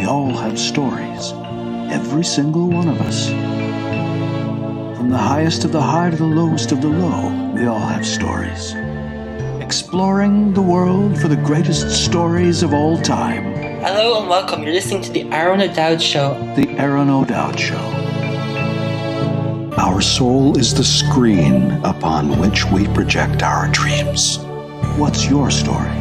all have stories. Every single one of us. From the highest of the high to the lowest of the low, we all have stories. Exploring the world for the greatest stories of all time. Hello and welcome. You're listening to the Aron O'Dowd Show. The Aron O'Dowd Show. Our soul is the screen upon which we project our dreams. What's your story?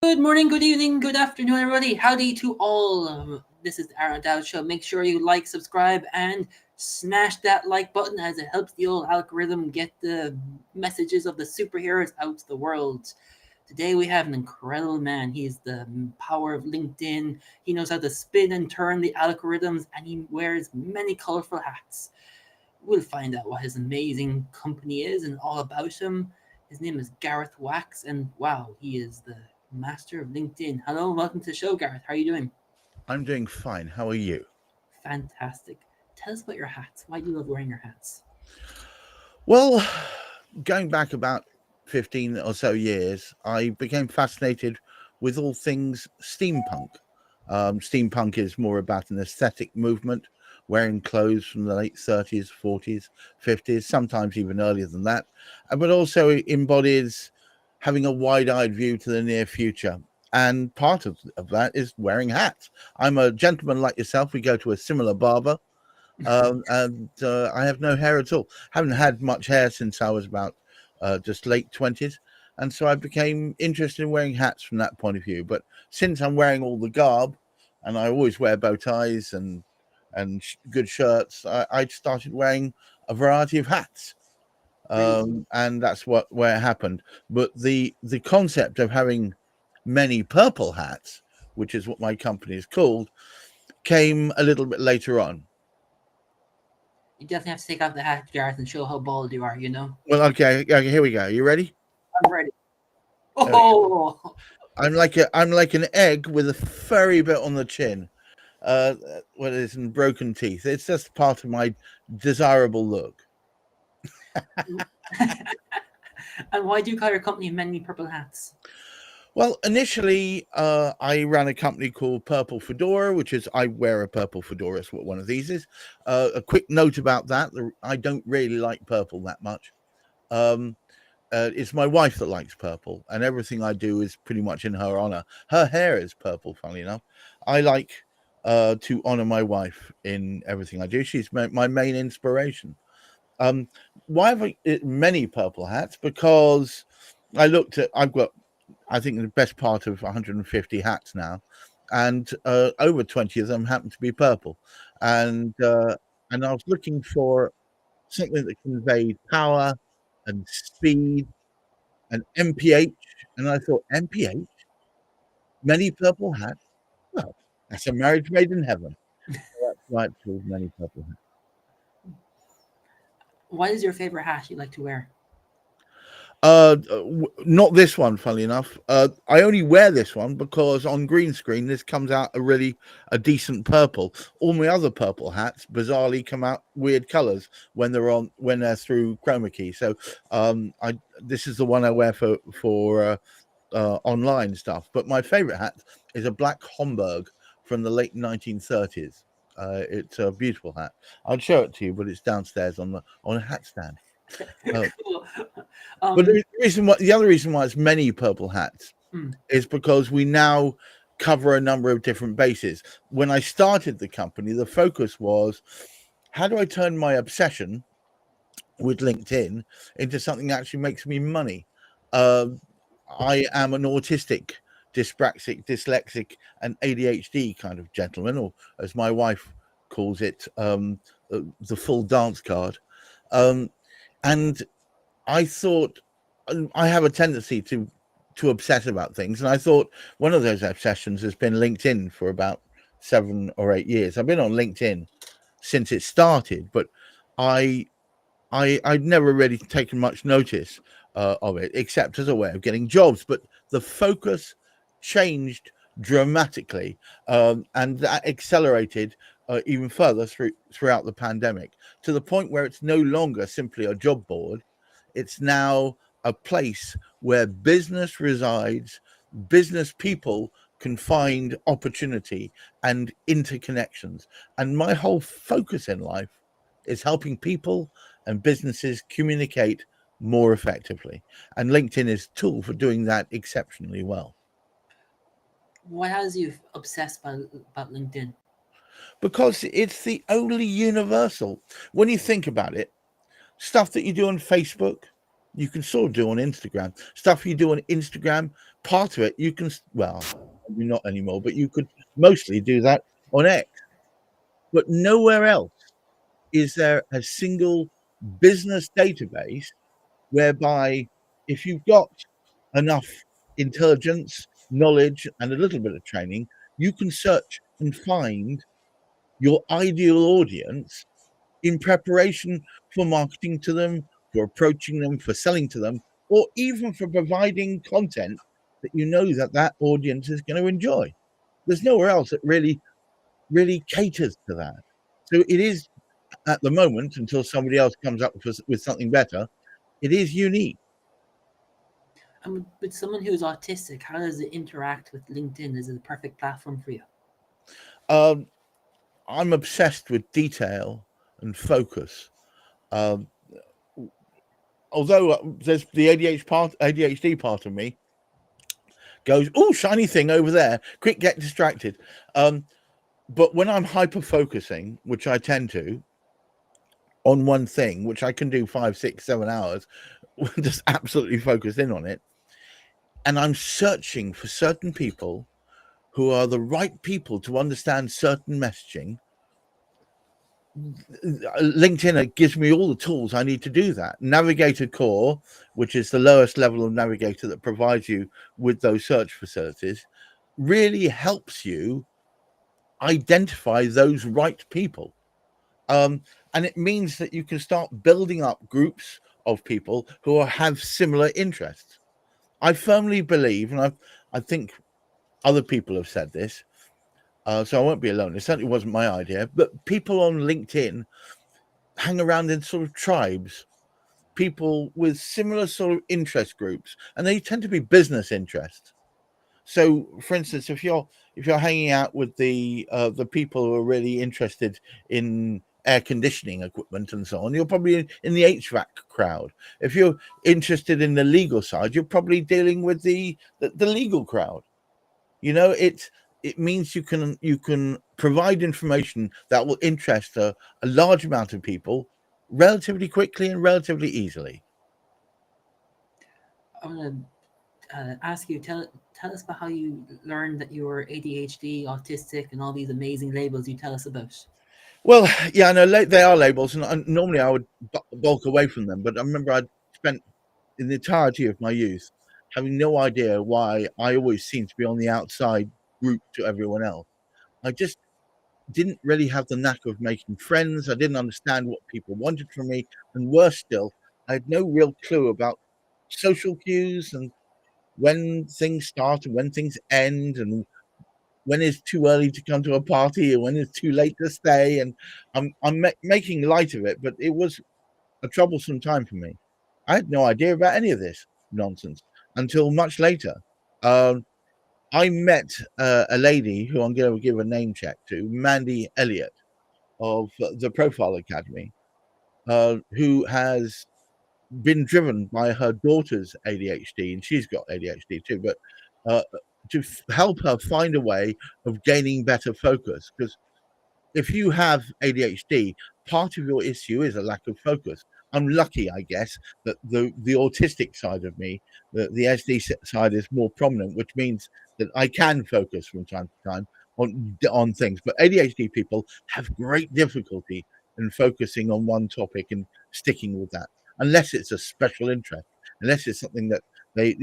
Good morning, good evening, good afternoon, everybody. Howdy to all. This is the Aron O'Dowd Show. Make sure you like, subscribe, and smash that like button as it helps the old algorithm get the messages of the superheroes out to the world. Today we have an incredible man. He's the power of LinkedIn. He knows how to spin and turn the algorithms, and he wears many colorful hats. We'll find out what his amazing company is and all about him. His name is Gareth Wax, and wow, he is the master of LinkedIn. Hello and welcome to the show, Gareth. How are you doing? I'm doing fine. How are you? Fantastic. Tell us about your hats. Why do you love wearing your hats? Well, going back about 15 or so years, I became fascinated with all things steampunk. Steampunk is more about an aesthetic movement, wearing clothes from the late 30s, 40s, 50s, sometimes even earlier than that, but also embodies having a wide-eyed view to the near future. And part of that is wearing hats. I'm a gentleman like yourself. We go to a similar barber, and I have no hair at all. Haven't had much hair since I was about just late 20s. And so I became interested in wearing hats from that point of view. But since I'm wearing all the garb, and I always wear bow ties and good shirts, I started wearing a variety of hats. And that's where it happened. But the concept of having many purple hats, which is what my company is called, came a little bit later on. You definitely have to take off the hat, Gareth, and show how bald you are, you know? Well, okay, here we go. You ready? I'm ready. Oh! I'm like an egg with a furry bit on the chin. What is in broken teeth. It's just part of my desirable look. And why do you call your company Many Purple Hats? Well, initially, I ran a company called Purple Fedora, which is I wear a purple fedora. That's what one of these is. A quick note about that: I don't really like purple that much. It's my wife that likes purple, and everything I do is pretty much in her honor. Her hair is purple, funnily enough. I like to honor my wife in everything I do. She's my main inspiration. Why have I many purple hats? Because I've got, I think, the best part of 150 hats now, and over 20 of them happen to be purple. And I was looking for something that conveyed power and speed and MPH, and I thought, MPH, many purple hats. Well, that's a marriage made in heaven. So that's why it's called Many Purple Hats. What is your favorite hat you like to wear? Not this one, funnily enough. I only wear this one because on green screen this comes out a decent purple. All my other purple hats bizarrely come out weird colors when they're through chroma key. So this is the one I wear for online stuff. But my favorite hat is a black Homburg from the late 1930s. It's a beautiful hat. I'll show it to you, but it's downstairs on a hat stand. Cool. But the other reason why it's many purple hats is because we now cover a number of different bases. When I started the company, the focus was, how do I turn my obsession with LinkedIn into something that actually makes me money? I am an autistic, dyslexic, and ADHD kind of gentleman, or as my wife calls it, the full dance card. And I thought, I have a tendency to obsess about things, and I thought one of those obsessions has been LinkedIn for about 7 or 8 years. I've been on LinkedIn since it started, but I'd never really taken much notice of it, except as a way of getting jobs. But the focus changed dramatically, and that accelerated even further throughout the pandemic, to the point where it's no longer simply a job board. It's now a place where business resides, business people can find opportunity and interconnections. And my whole focus in life is helping people and businesses communicate more effectively. And LinkedIn is a tool for doing that exceptionally well. What has you obsessed about LinkedIn? Because it's the only universal. When you think about it, stuff that you do on Facebook, you can sort of do on Instagram. Stuff you do on Instagram, part of it you can, well, maybe not anymore, but you could mostly do that on X. But nowhere else is there a single business database whereby if you've got enough intelligence, knowledge, and a little bit of training, you can search and find your ideal audience in preparation for marketing to them, for approaching them, for selling to them, or even for providing content that you know that that audience is going to enjoy. There's nowhere else that really caters to that. So it is, at the moment, until somebody else comes up with something better, it is unique. With someone who's autistic, how does it interact with LinkedIn? Is it the perfect platform for you? Um, I'm obsessed with detail and focus. Um, although there's the ADHD part of me goes, oh, shiny thing over there, quick, get distracted. But when I'm hyper focusing, which I tend to, on one thing, which I can do 5, 6, 7 hours, just absolutely focused in on it, and I'm searching for certain people who are the right people to understand certain messaging, LinkedIn gives me all the tools I need to do that. Navigator Core, which is the lowest level of Navigator that provides you with those search facilities, really helps you identify those right people. And it means that you can start building up groups of people who have similar interests. I firmly believe, and I think other people have said this, so I won't be alone. It certainly wasn't my idea, but people on LinkedIn hang around in sort of tribes, people with similar sort of interest groups, and they tend to be business interests. So, for instance, if you're hanging out with the people who are really interested in air conditioning equipment and so on, you're probably in the HVAC crowd. If you're interested in the legal side, you're probably dealing with the legal crowd. You know, it means you can provide information that will interest a large amount of people relatively quickly and relatively easily. I want to ask you, tell us about how you learned that you were ADHD, autistic, and all these amazing labels you tell us about. Well, yeah, I know they are labels, and normally I would bulk away from them. But I remember I'd spent in the entirety of my youth having no idea why I always seemed to be on the outside group to everyone else. I just didn't really have the knack of making friends. I didn't understand what people wanted from me. And worse still, I had no real clue about social cues and when things start and when things end and when it's too early to come to a party and when it's too late to stay. And I'm making light of it, but it was a troublesome time for me. I had no idea about any of this nonsense until much later. Um, I met a lady who I'm going to give a name check to, Mandy Elliott of the Profile Academy, who has been driven by her daughter's ADHD, and she's got ADHD too, but uh, to help her find a way of gaining better focus. Because if you have ADHD, part of your issue is a lack of focus. I'm lucky, I guess, that the autistic side of me, the SD side, is more prominent, which means that I can focus from time to time on things. But ADHD people have great difficulty in focusing on one topic and sticking with that, unless it's a special interest, unless it's something that they,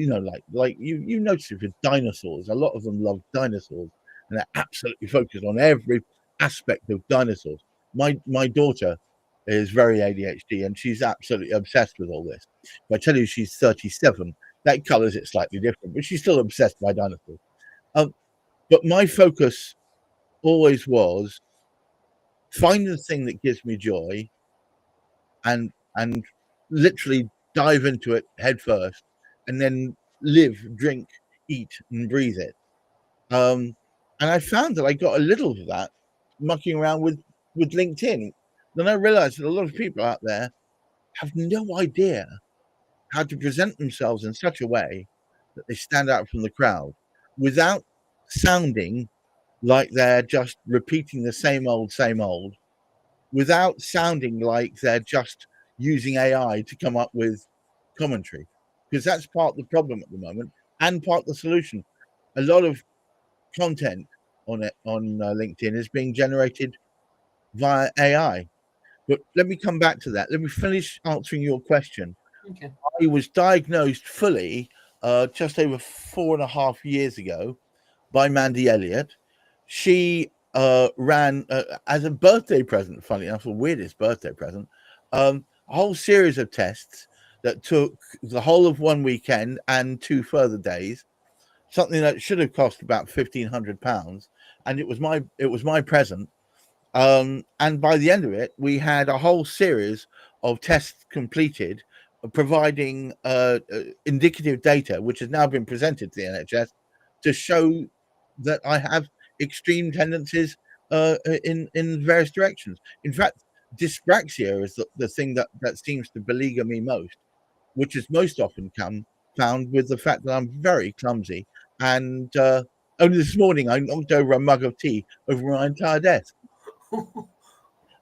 like you notice with dinosaurs, a lot of them love dinosaurs, and they're absolutely focused on every aspect of dinosaurs. My daughter is very ADHD and she's absolutely obsessed with all this. If I tell you she's 37, that colors it slightly different, but she's still obsessed by dinosaurs. But my focus always was find the thing that gives me joy and literally dive into it head first and then live, drink, eat, and breathe it. And I found that I got a little of that mucking around with LinkedIn. Then I realized that a lot of people out there have no idea how to present themselves in such a way that they stand out from the crowd without sounding like they're just repeating the same old, without sounding like they're just using AI to come up with commentary. Because that's part of the problem at the moment and part of the solution. A lot of content on LinkedIn is being generated via AI. But let me come back to that. Let me finish answering your question. Okay. I was diagnosed fully just over 4.5 years ago by Mandy Elliott. She ran as a birthday present, funny enough, the weirdest birthday present, a whole series of tests that took the whole of one weekend and 2 further days, something that should have cost about £1,500, and it was my present. And by the end of it, we had a whole series of tests completed, providing indicative data, which has now been presented to the NHS to show that I have extreme tendencies in various directions. In fact, dyspraxia is the thing that seems to beleaguer me most, which is most often found with the fact that I'm very clumsy. And only this morning, I knocked over a mug of tea over my entire desk.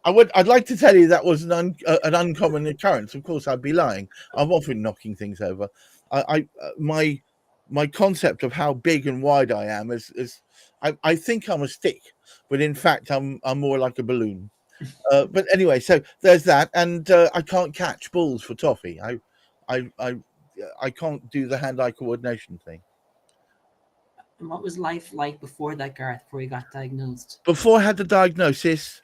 I'd like to tell you that was an uncommon occurrence. Of course, I'd be lying. I'm often knocking things over. My concept of how big and wide I am is I think I'm a stick, but in fact I'm more like a balloon. But anyway, so there's that, and I can't catch balls for toffee. I can't do the hand-eye coordination thing. And what was life like before that, Gareth, before you got diagnosed? Before I had the diagnosis,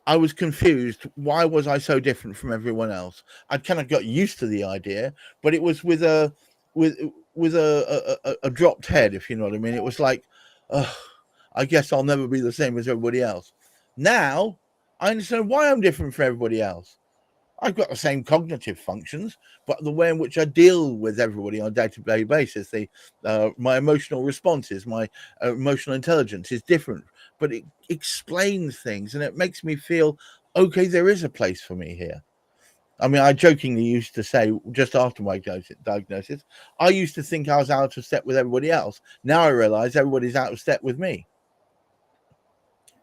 I was confused. Why was I so different from everyone else? I'd kind of got used to the idea, but it was with with a dropped head, if you know what I mean. It was like, I guess I'll never be the same as everybody else. Now I understand why I'm different from everybody else. I've got the same cognitive functions, but the way in which I deal with everybody on a day-to-day basis, my emotional responses, my emotional intelligence is different, but it explains things and it makes me feel, okay, there is a place for me here. I mean, I jokingly used to say just after my diagnosis, I used to think I was out of step with everybody else. Now I realize everybody's out of step with me.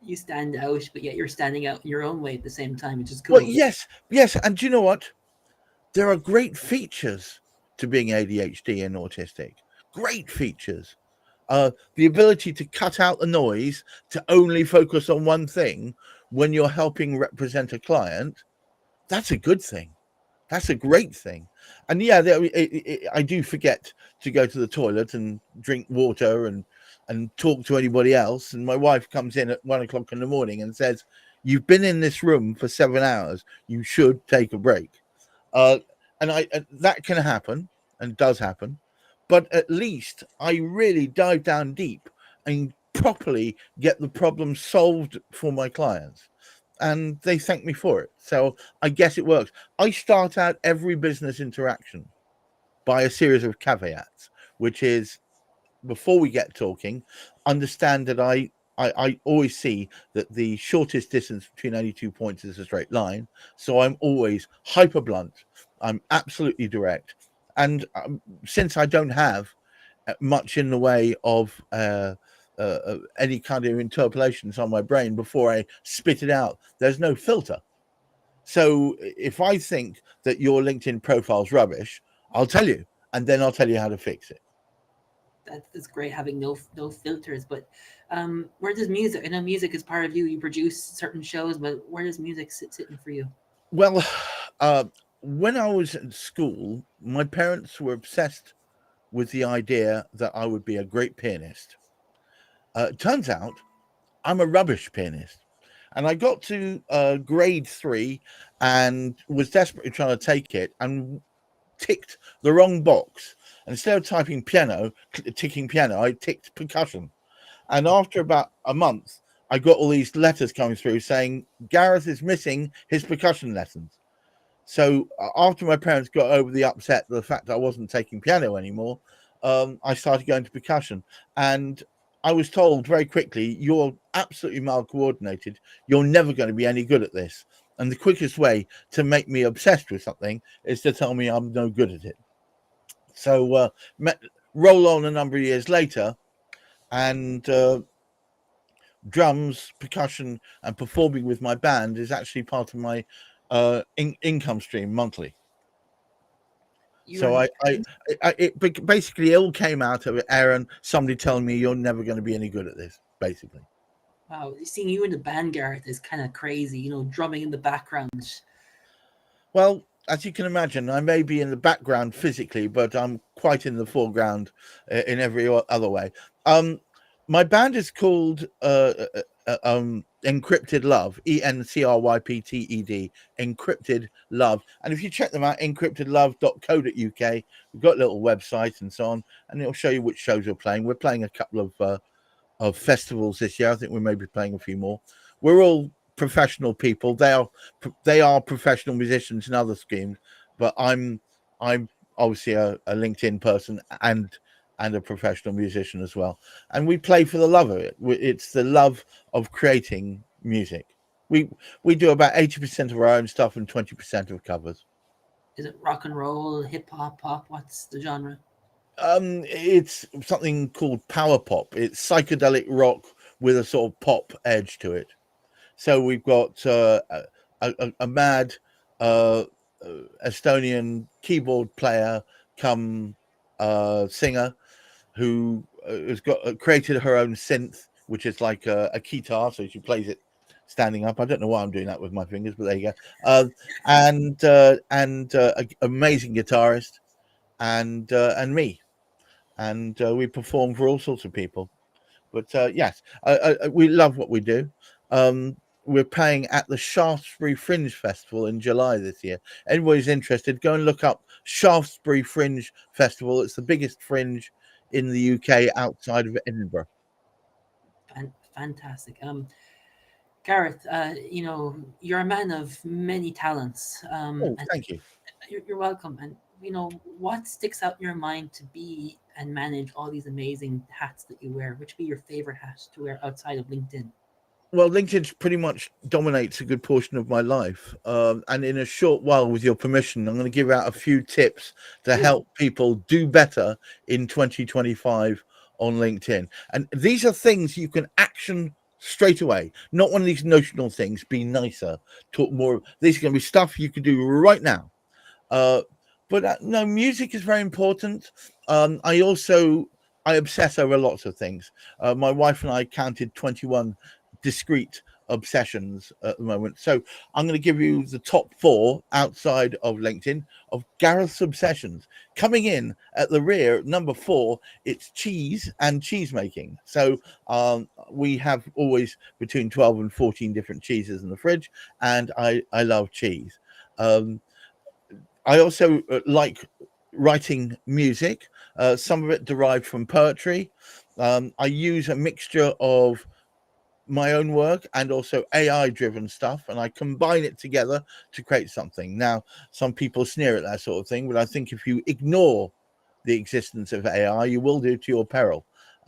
You stand out, but yet you're standing out in your own way at the same time, which is cool. Well, yes. And do you know what? There are great features to being ADHD and autistic. Great features. The ability to cut out the noise, to only focus on one thing when you're helping represent a client, that's a good thing. That's a great thing. And yeah, I do forget to go to the toilet and drink water and talk to anybody else. And my wife comes in at 1 o'clock in the morning and says, "You've been in this room for 7 hours. You should take a break." And that can happen and does happen, but at least I really dive down deep and properly get the problem solved for my clients, and they thank me for it. So I guess it works. I start out every business interaction by a series of caveats, which is, before we get talking, understand that I always see that the shortest distance between any 2 points is a straight line. So I'm always hyper blunt. I'm absolutely direct. And since I don't have much in the way of any kind of interpolations on my brain before I spit it out, there's no filter. So if I think that your LinkedIn profile's rubbish, I'll tell you, and then I'll tell you how to fix it. That's great, having no filters. But where does music? I know music is part of you. You produce certain shows, but where does music sitting for you? Well, when I was in school, my parents were obsessed with the idea that I would be a great pianist. It turns out I'm a rubbish pianist. And I got to grade 3 and was desperately trying to take it and ticked the wrong box. And instead of ticking piano, I ticked percussion. And after about a month, I got all these letters coming through saying Gareth is missing his percussion lessons. So after my parents got over the upset of the fact that I wasn't taking piano anymore, I started going to percussion. And I was told very quickly, you're absolutely mal coordinated. You're never going to be any good at this. And the quickest way to make me obsessed with something is to tell me I'm no good at it. So roll on a number of years later, and drums, percussion, and performing with my band is actually part of my income stream monthly. So basically it all came out of it, Aaron, somebody telling me you're never going to be any good at this, basically. Wow, seeing you in the band, Gareth, is kind of crazy. You know, drumming in the background. Well, as you can imagine, I may be in the background physically, but I'm quite in the foreground in every other way. My band is called Encrypted Love, ENCRYPTED, Encrypted Love. And if you check them out, encryptedlove.co.uk, we've got a little website and so on, and it'll show you which shows we're playing. We're playing a couple of festivals this year. I think we may be playing a few more. We're all professional people. They are professional musicians in other schemes, but I'm obviously a LinkedIn person and a professional musician as well. And we play for the love of it. It's the love of creating music. We do about 80% of our own stuff and 20% of covers. Is it rock and roll, hip hop, pop? What's the genre? It's something called power pop. It's psychedelic rock with a sort of pop edge to it. So we've got a mad Estonian keyboard player come singer who has created her own synth, which is like a guitar. So she plays it standing up. I don't know why I'm doing that with my fingers, but there you go. And an amazing guitarist, and me, and we perform for all sorts of people. But yes, we love what we do. We're playing at the Shaftesbury Fringe Festival in July this year. Anybody's interested, go and look up Shaftesbury Fringe Festival. It's the biggest fringe in the UK outside of Edinburgh. Fantastic. Gareth, you know, you're a man of many talents. Thank you. You're welcome. And you know, what sticks out in your mind to be and manage all these amazing hats that you wear? Which would be your favorite hat to wear outside of LinkedIn? Well, LinkedIn pretty much dominates a good portion of my life. And in a short while, with your permission, I'm going to give out a few tips to help people do better in 2025 on LinkedIn. And these are things you can action straight away, not one of these notional things. Be nicer, talk more. These are going to be stuff you can do right now. But no, music is very important. I obsess over lots of things. My wife and I counted 21 discrete obsessions at the moment. So I'm going to give you the top 4 outside of LinkedIn of Gareth's obsessions. Coming in at the rear, number 4, it's cheese and cheese making. So we have always between 12 and 14 different cheeses in the fridge, and I love cheese. I also like writing music, some of it derived from poetry. I use a mixture of my own work and also AI driven stuff, and I combine it together to create something. Now, some people sneer at that sort of thing, but I think if you ignore the existence of AI, you will do to your peril.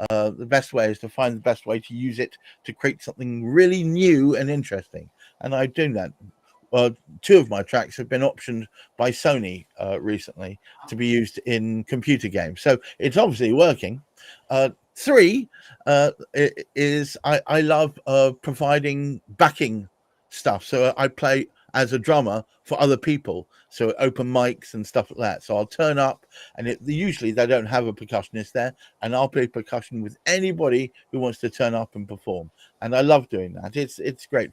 The best way is to find the best way to use it to create something really new and interesting, and I do that. 2 of my tracks have been optioned by Sony recently to be used in computer games, so it's obviously working. 3 is I love providing backing stuff. So I play as a drummer for other people, so open mics and stuff like that. So I'll turn up, and usually they don't have a percussionist there, and I'll play percussion with anybody who wants to turn up and perform. And I love doing that. It's great.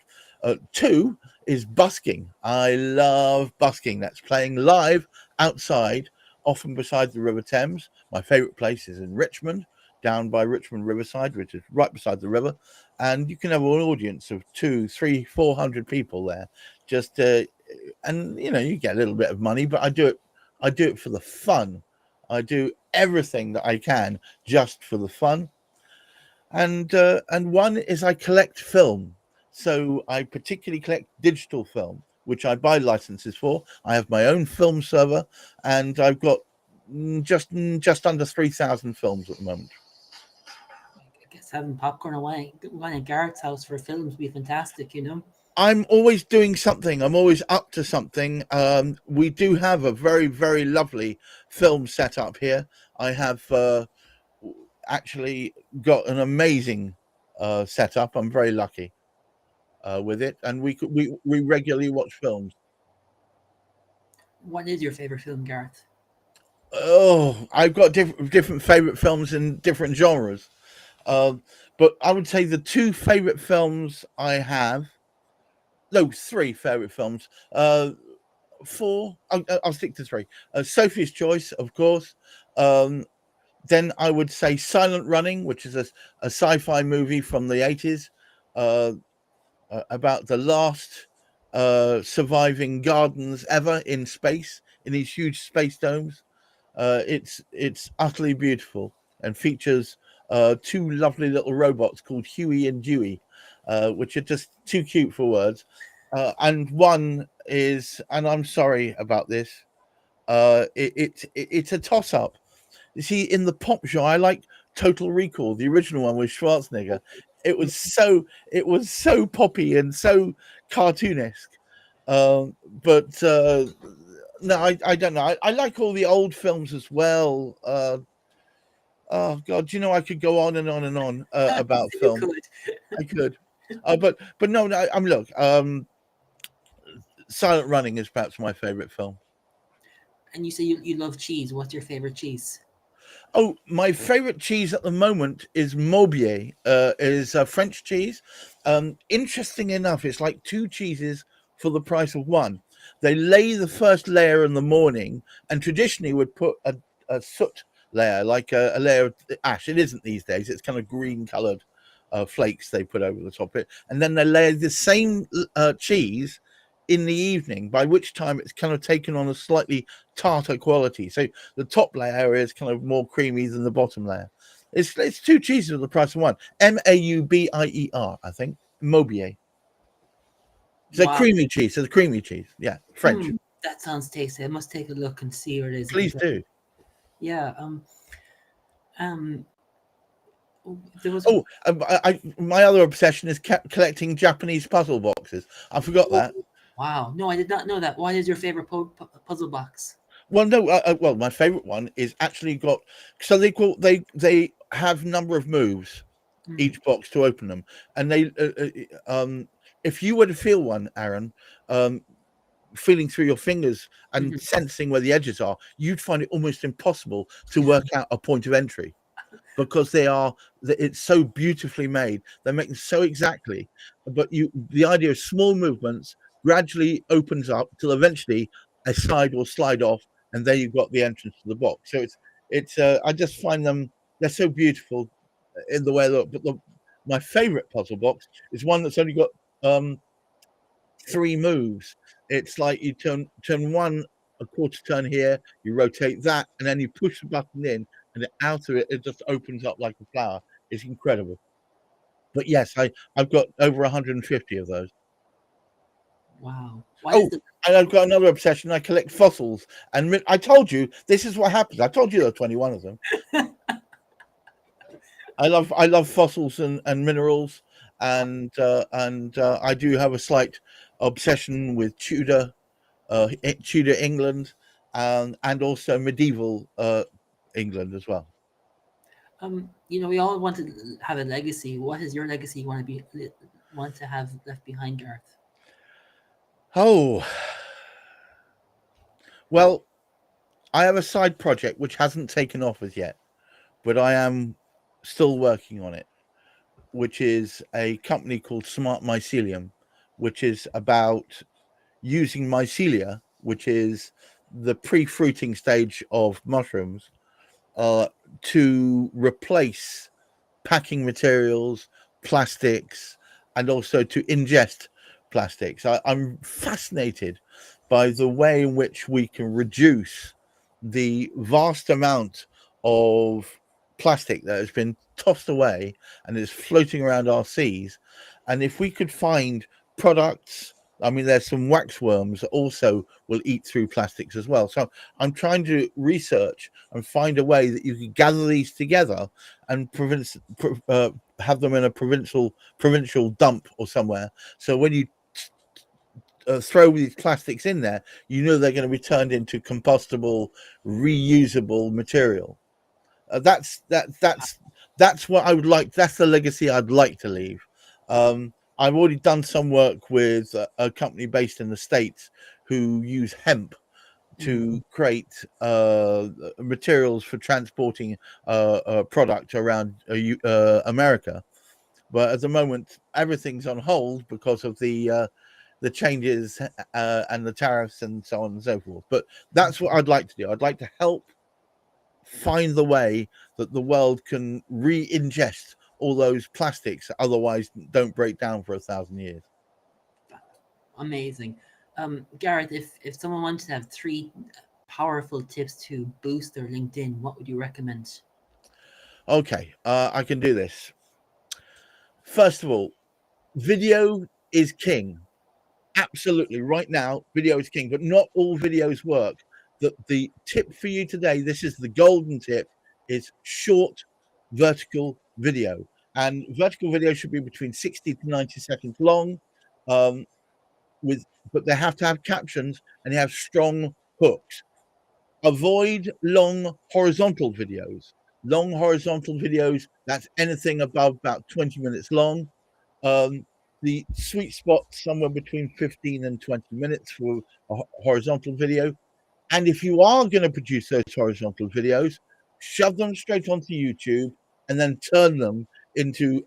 2 is busking. I love busking. That's playing live outside, often beside the River Thames. My favorite place is in Richmond, down by Richmond Riverside, which is right beside the river, and you can have an audience of 200, 300, 400 people there. Just and you know, you get a little bit of money, but I do it for the fun. I do everything that I can just for the fun. And 1 is I collect film. So I particularly collect digital film, which I buy licenses for. I have my own film server, and I've got just under 3,000 films at the moment. I guess having popcorn away at Gareth's house for films would be fantastic, you know. I'm always doing something. I'm always up to something. We do have a very, very lovely film set up here. I have actually got an amazing setup. I'm very lucky with it, and we regularly watch films. What is your favorite film, Gareth? Oh, I've got different favorite films in different genres. But I would say the two favorite films I have, no, three favorite films. Four. I'll stick to three. Sophie's Choice, of course. Then I would say Silent Running, which is a sci-fi movie from the 80s about the last surviving gardens ever in space, in these huge space domes. It's utterly beautiful and features two lovely little robots called Huey and Dewey, which are just too cute for words. And one is, and I'm sorry about this, it's a toss-up. You see, in the pop genre, I like Total Recall, the original one with Schwarzenegger. It was so poppy and so cartoonesque. But no, I don't know. I like all the old films as well. Oh God, you know, I could go on and on and on about film. I could, but no, I'm look. Silent Running is perhaps my favorite film. And you say you love cheese. What's your favorite cheese? Oh, my favorite cheese at the moment is Maubier. Is French cheese. Interesting enough, it's like two cheeses for the price of one. They lay the first layer in the morning, and traditionally would put a soot layer, like a layer of ash. It isn't these days. It's kind of green coloured flakes they put over the top of it, and then they lay the same cheese in the evening, by which time it's kind of taken on a slightly tartar quality. So the top layer is kind of more creamy than the bottom layer. It's two cheeses at the price of one. Maubier, I think. Maubier. It's a creamy cheese. It's a creamy cheese. Yeah, French. That sounds tasty. I must take a look and see what it is. Please do. Yeah. There was. Oh, my other obsession is collecting Japanese puzzle boxes. I forgot that. Wow. No, I did not know that. What is your favorite puzzle box? Well, no. Well, my favorite one is actually got. So they have number of moves, each box to open them, and they if you were to feel one, Aron, feeling through your fingers and sensing where the edges are, you'd find it almost impossible to work out a point of entry, because it's so beautifully made. They're making so exactly, but the idea of small movements gradually opens up till eventually a side will slide off, and there you've got the entrance to the box. So it's I just find they're so beautiful in the way they look. But my favorite puzzle box is one that's only got three moves. It's like you turn one a quarter turn here, you rotate that, and then you push the button in, and out of it just opens up like a flower. It's incredible. But yes, I've got over 150 of those. Wow. And I've got another obsession. I collect fossils, and I told you this is what happens. I told you there are 21 of them. I love fossils and minerals, and I do have a slight obsession with Tudor England, and also medieval England as well. We all want to have a legacy. What is your legacy you want to have left behind, Gareth? Oh, well, I have a side project which hasn't taken off as yet, but I am still working on it, which is a company called Smart Mycelium, which is about using mycelia, which is the pre-fruiting stage of mushrooms, to replace packing materials, plastics, and also to ingest plastics. I'm fascinated by the way in which we can reduce the vast amount of plastic that has been tossed away and is floating around our seas. And if we could find products I mean, there's some wax worms that also will eat through plastics as well. So I'm trying to research and find a way that you can gather these together and have them in a provincial dump or somewhere. So when you throw these plastics in there, you know they're going to be turned into compostable, reusable material. That's what I would like. That's the legacy I'd like to leave. I've already done some work with a company based in the States who use hemp to create materials for transporting a product around America. But at the moment, everything's on hold because of the changes and the tariffs and so on and so forth. But that's what I'd like to do. I'd like to help find the way that the world can re-ingest all those plastics that otherwise don't break down for 1,000 years. Amazing. Gareth, if someone wanted to have 3 powerful tips to boost their LinkedIn, what would you recommend? Okay, I can do this. First of all, video is king. Absolutely, right now, video is king, but not all videos work. The tip for you today, this is the golden tip, is short vertical video. And vertical video should be between 60 to 90 seconds long, but they have to have captions and they have strong hooks. Avoid long horizontal videos. Long horizontal videos, that's anything above about 20 minutes long. The sweet spot somewhere between 15 and 20 minutes for a horizontal video. And if you are going to produce those horizontal videos, shove them straight onto YouTube and then turn them into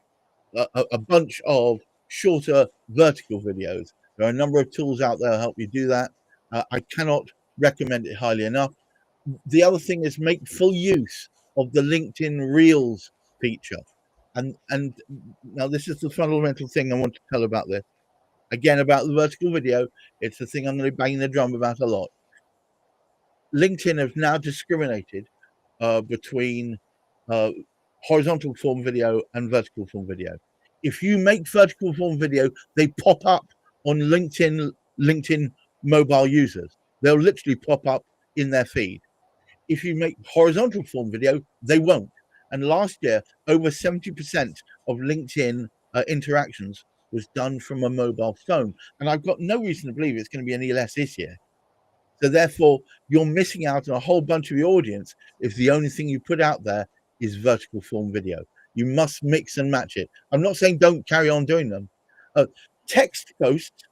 a bunch of shorter vertical videos. There are a number of tools out there to help you do that. I cannot recommend it highly enough. The other thing is make full use of the LinkedIn Reels feature. And now this is the fundamental thing I want to tell about this. Again, about the vertical video, it's the thing I'm going to be banging the drum about a lot. LinkedIn have now discriminated between horizontal form video and vertical form video. If you make vertical form video, they pop up on LinkedIn mobile users. They'll literally pop up in their feed. If you make horizontal form video, they won't. And last year, over 70% of LinkedIn interactions was done from a mobile phone. And I've got no reason to believe it's going to be any less this year. So therefore, you're missing out on a whole bunch of your audience if the only thing you put out there is vertical form video. You must mix and match it. I'm not saying don't carry on doing them. Text posts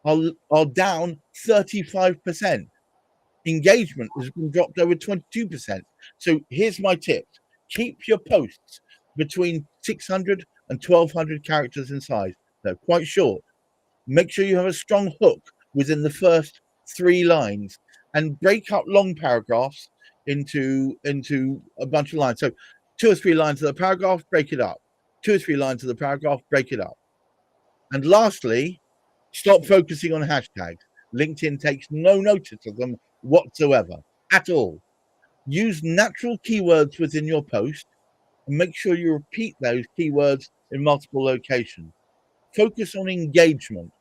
are down 35%. Engagement has been dropped over 22%. So here's my tip. Keep your posts between 600 and 1,200 characters in size. They're quite short. Make sure you have a strong hook within the first 3 lines and break up long paragraphs into a bunch of lines. So 2 or 3 lines of the paragraph, break it up. 2 or 3 lines of the paragraph, break it up. And lastly, stop focusing on hashtags. LinkedIn takes no notice of them whatsoever at all. Use natural keywords within your post and make sure you repeat those keywords in multiple locations. Focus on engagement,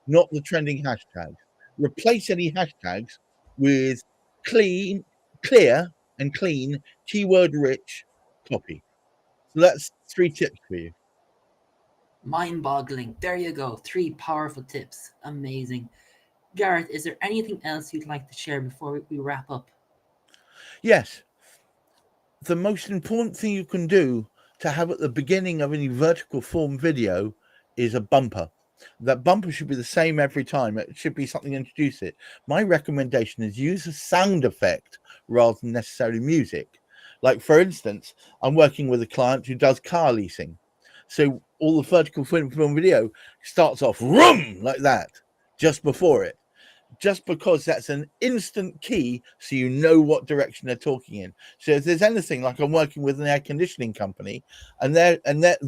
not the trending hashtags. Replace any hashtags with clear and clean, keyword-rich copy. So that's 3 tips for you. Mind-boggling. There you go. 3 powerful tips. Amazing. Gareth, is there anything else you'd like to share before we wrap up? Yes. The most important thing you can do to have at the beginning of any vertical form video is a bumper. That bumper should be the same every time. It should be something to introduce it. My recommendation is use a sound effect rather than necessarily music. Like, for instance, I'm working with a client who does car leasing. So all the vertical film video starts off "rum" like that just before it. Just because that's an instant key, so you know what direction they're talking in. So if there's anything, like I'm working with an air conditioning company, and they're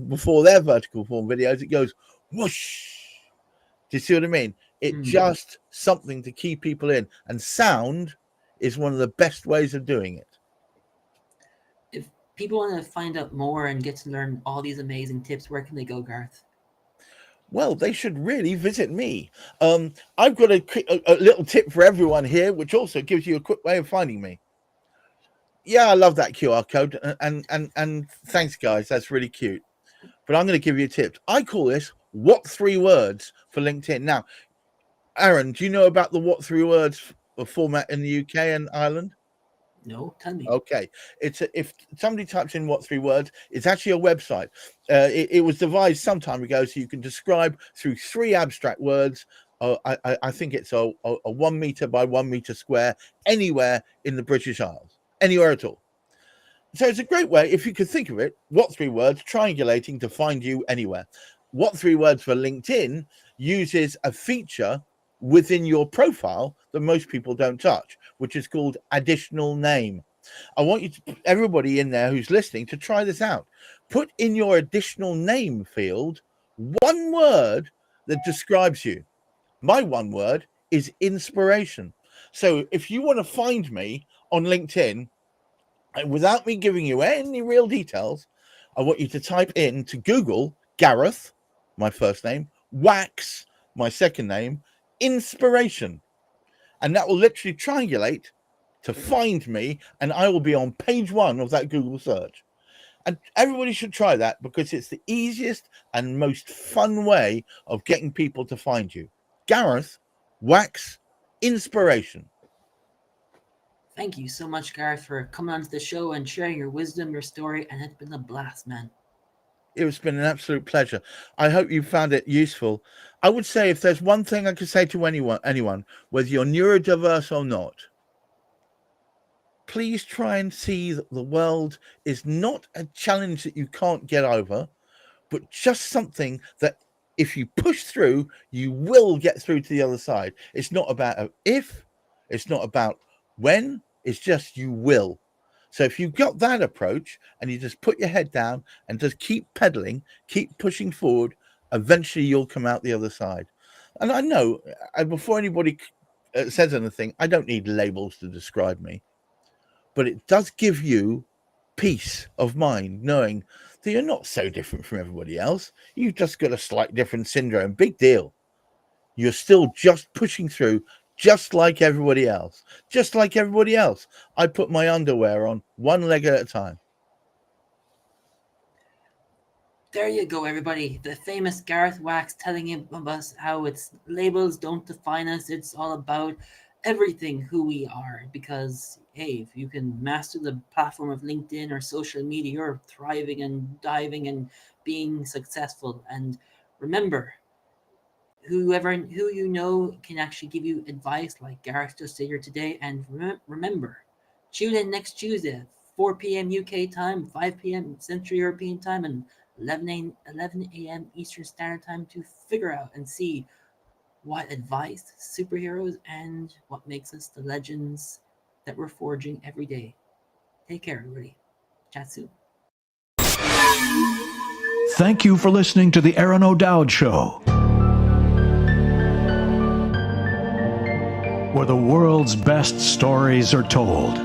before their vertical form videos, it goes whoosh. Do you see what I mean? It just something to keep people in, and sound is one of the best ways of doing it. If people want to find out more and get to learn all these amazing tips, where can they go, Gareth? well, they should really visit me. I've got a little tip for everyone here, which also gives you a quick way of finding me. Yeah, I love that QR code, and thanks, guys. That's really cute. But I'm going to give you a tip. I call this "What 3 Words" for LinkedIn. Now, Aron, do you know about the "What 3 Words" format in the UK and Ireland? No, tell me. Okay, if somebody types in "What 3 Words," it's actually a website. It was devised some time ago, so you can describe through 3 abstract words. I think it's a 1 meter by 1 meter square anywhere in the British Isles, anywhere at all. So it's a great way, if you could think of it, what 3 words triangulating to find you anywhere. What 3 words for LinkedIn uses a feature within your profile that most people don't touch, which is called additional name. I want you to, everybody in there who's listening, to try this out. Put in your additional name field 1 word that describes you. My 1 word is inspiration. So if you want to find me on LinkedIn, without me giving you any real details, I want you to type in to Google Gareth, my first name, Wax, my second name, inspiration. And that will literally triangulate to find me, and I will be on page 1 of that Google search. And everybody should try that, because it's the easiest and most fun way of getting people to find you. Gareth, Wax, inspiration. Thank you so much, Gareth, for coming onto the show and sharing your wisdom, your story, and it's been a blast, man. It's been an absolute pleasure. I hope you found it useful. I would say, if there's one thing I could say to anyone, whether you're neurodiverse or not, please try and see that the world is not a challenge that you can't get over, but just something that if you push through, you will get through to the other side. It's not about if, it's not about when, it's just you will. So if you've got that approach and you just put your head down and just keep pedaling, keep pushing forward, eventually you'll come out the other side. And I know, before anybody says anything, I don't need labels to describe me, but it does give you peace of mind knowing that you're not so different from everybody else. You've just got a slight different syndrome. Big deal. You're still just pushing through, just like everybody else. Just like everybody else. I put my underwear on 1 leg at a time. There you go, everybody. The famous Gareth Wax telling us how it's labels don't define us. It's all about everything who we are. Because, hey, if you can master the platform of LinkedIn or social media, you're thriving and diving and being successful. And remember, who you know can actually give you advice, like Gareth just said here today. And remember, tune in next Tuesday, 4 p.m. UK time, 5 p.m. Central European time, and 11 a.m. Eastern Standard Time to figure out and see what advice, superheroes, and what makes us the legends that we're forging every day. Take care, everybody. Chat soon. Thank you for listening to the Aron O'Dowd Show, where the world's best stories are told.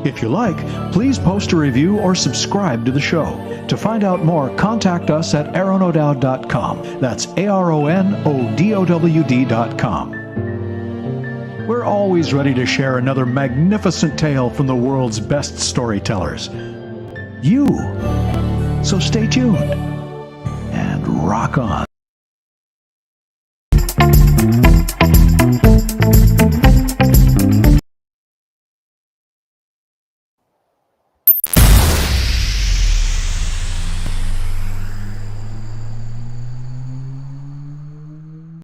If you like, please post a review or subscribe to the show. To find out more, contact us at aronodowd.com. That's ARONODOWD.com. We're always ready to share another magnificent tale from the world's best storytellers. So stay tuned and rock on.